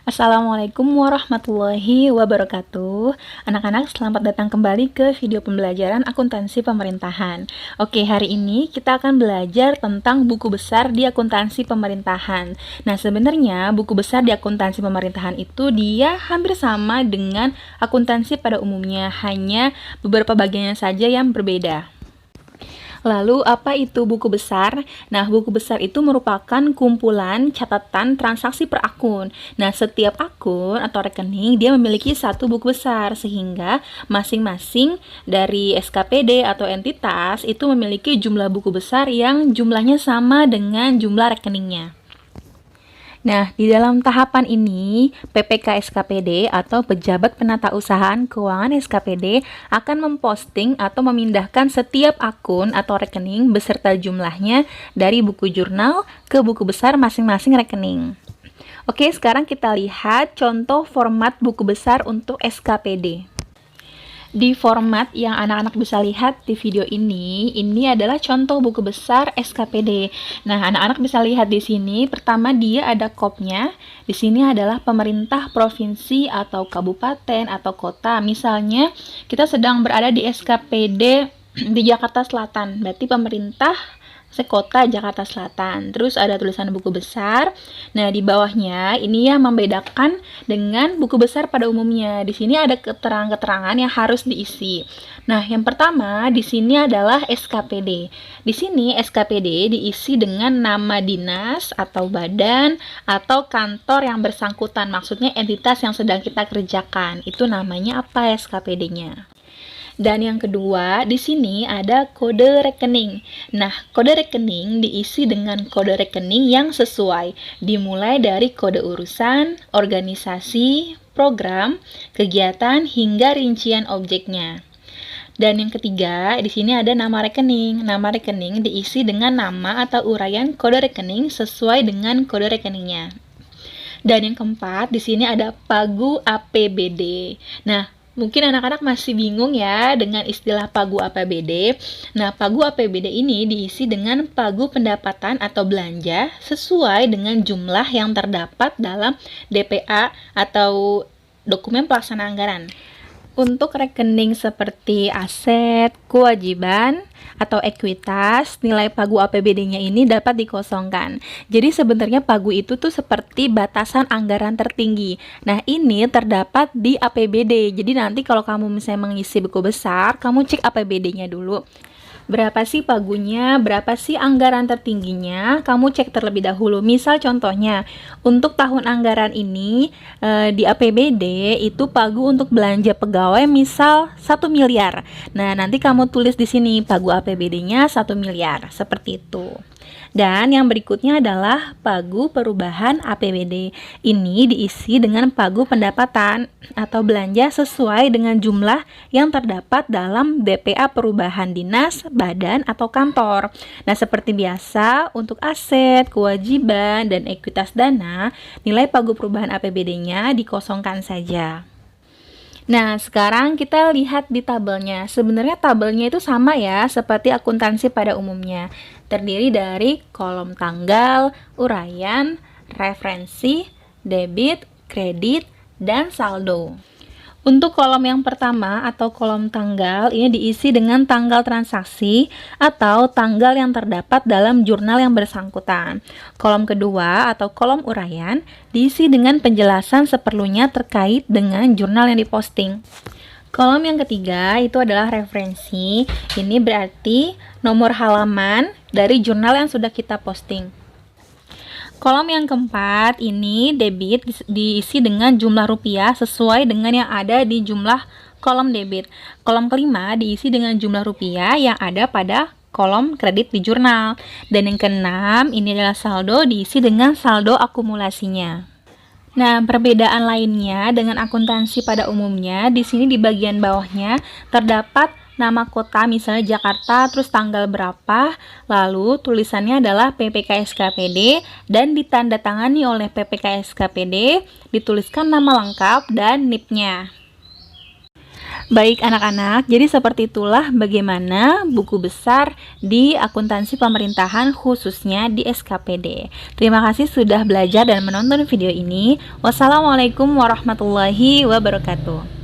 Assalamualaikum warahmatullahi wabarakatuh. Anak-anak, selamat datang kembali ke video pembelajaran akuntansi pemerintahan. Oke, hari ini kita akan belajar tentang buku besar di akuntansi pemerintahan. Nah, sebenarnya buku besar di akuntansi pemerintahan itu dia hampir sama dengan akuntansi pada umumnya, hanya beberapa bagiannya saja yang berbeda. Lalu, apa itu buku besar? Nah, buku besar itu merupakan kumpulan catatan transaksi per akun. Nah, setiap akun atau rekening dia memiliki satu buku besar, sehingga masing-masing dari SKPD atau entitas itu memiliki jumlah buku besar yang jumlahnya sama dengan jumlah rekeningnya. Nah, di dalam tahapan ini, PPK SKPD atau Pejabat Penatausahaan Keuangan SKPD akan memposting atau memindahkan setiap akun atau rekening beserta jumlahnya dari buku jurnal ke buku besar masing-masing rekening. Oke, sekarang kita lihat contoh format buku besar untuk SKPD. Di format yang anak-anak bisa lihat di video ini adalah contoh buku besar SKPD. Nah, anak-anak bisa lihat di sini, pertama dia ada kopnya. Di sini adalah pemerintah provinsi atau kabupaten atau kota. Misalnya, kita sedang berada di SKPD di Jakarta Selatan, berarti pemerintah sekota Jakarta Selatan. Terus ada tulisan buku besar. Nah, di bawahnya ini yang membedakan dengan buku besar pada umumnya. Di sini ada keterangan-keterangan yang harus diisi. Nah, yang pertama di sini adalah SKPD. Di sini SKPD diisi dengan nama dinas atau badan atau kantor yang bersangkutan. Maksudnya entitas yang sedang kita kerjakan. Itu namanya apa SKPD-nya. Dan yang kedua, di sini ada kode rekening. Nah, kode rekening diisi dengan kode rekening yang sesuai, dimulai dari kode urusan, organisasi, program, kegiatan, hingga rincian objeknya. Dan yang ketiga, di sini ada nama rekening. Nama rekening diisi dengan nama atau uraian kode rekening sesuai dengan kode rekeningnya. Dan yang keempat, di sini ada pagu APBD. Nah, mungkin anak-anak masih bingung ya dengan istilah pagu APBD. Nah, pagu APBD ini diisi dengan pagu pendapatan atau belanja sesuai dengan jumlah yang terdapat dalam DPA atau dokumen pelaksana anggaran. Untuk rekening seperti aset, kewajiban, atau ekuitas, nilai pagu APBD-nya ini dapat dikosongkan. Jadi sebenarnya pagu itu tuh seperti batasan anggaran tertinggi. Nah, ini terdapat di APBD. Jadi nanti kalau kamu misalnya mengisi buku besar, kamu cek APBD-nya dulu. Berapa sih pagunya, berapa sih anggaran tertingginya, kamu cek terlebih dahulu. Misal contohnya, untuk tahun anggaran ini di APBD itu pagu untuk belanja pegawai misal 1 miliar. Nah, nanti kamu tulis di sini pagu APBD-nya 1 miliar, seperti itu. Dan yang berikutnya adalah pagu perubahan APBD. Ini diisi dengan pagu pendapatan atau belanja sesuai dengan jumlah yang terdapat dalam DPA perubahan dinas, badan, atau kantor. Nah, seperti biasa, untuk aset, kewajiban, dan ekuitas dana, nilai pagu perubahan APBD-nya dikosongkan saja. Nah, sekarang kita lihat di tabelnya. Sebenarnya tabelnya itu sama ya, seperti akuntansi pada umumnya. Terdiri dari kolom tanggal, uraian, referensi, debit, kredit, dan saldo. Untuk kolom yang pertama atau kolom tanggal, ini diisi dengan tanggal transaksi atau tanggal yang terdapat dalam jurnal yang bersangkutan. Kolom kedua atau kolom uraian diisi dengan penjelasan seperlunya terkait dengan jurnal yang diposting. Kolom yang ketiga itu adalah referensi. Ini berarti nomor halaman dari jurnal yang sudah kita posting. Kolom yang keempat ini debit diisi dengan jumlah rupiah sesuai dengan yang ada di jumlah kolom debit. Kolom kelima diisi dengan jumlah rupiah yang ada pada kolom kredit di jurnal. Dan yang keenam ini adalah saldo diisi dengan saldo akumulasinya. Nah, perbedaan lainnya dengan akuntansi pada umumnya, di sini di bagian bawahnya terdapat nama kota, misalnya Jakarta, terus tanggal berapa, lalu tulisannya adalah PPK SKPD, dan ditandatangani oleh PPK SKPD, dituliskan nama lengkap dan NIP-nya. Baik anak-anak, jadi seperti itulah bagaimana buku besar di akuntansi pemerintahan khususnya di SKPD. Terima kasih sudah belajar dan menonton video ini. Wassalamualaikum warahmatullahi wabarakatuh.